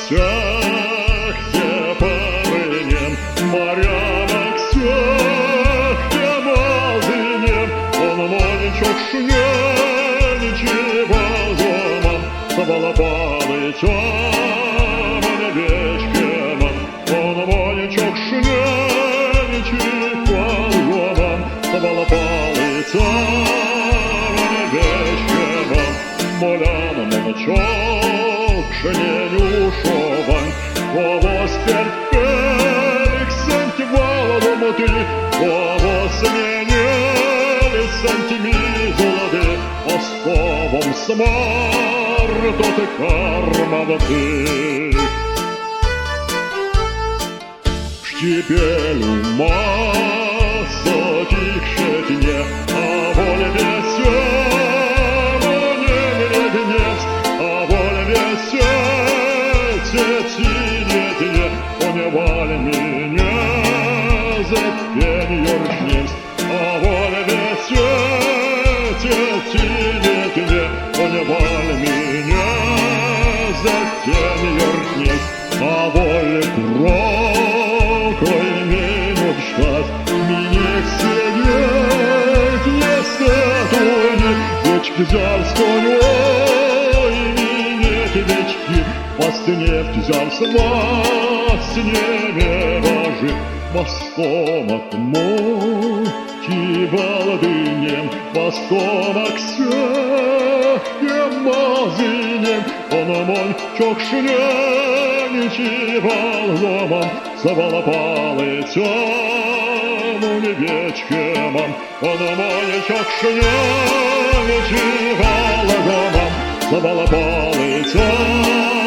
всех тепернем, Марьяна всех темазынем, он моничок шненичего зоман, Савалапалы теман вечкеман, он моничок шненичего зоман, Савалапалы теман вечкеман, Молян моничок шненюшован, Ковос терпелик сантивалом ты, Ковос менели сантимизолоды, Осковом смарто ты кармаваты. Штепелю масса тикшетне, а воле весёмо не меднец, а воле весётетинетне, поневаль меня за пеньёршнец, а воле весётетинетне, поневаль меня за пеньёршнец, а воле крокой минут ждать, минет сидеть не статуни, вечки зярскую, ой, минет вечки, масты нефть взялся, масты не важи, мостом от моти балдынем, мостом от всех мазынем, он мон чокшненичего ломан, Савалапалы тему не вечкеман, он мон чокшненичего ломан, Савалапалы тему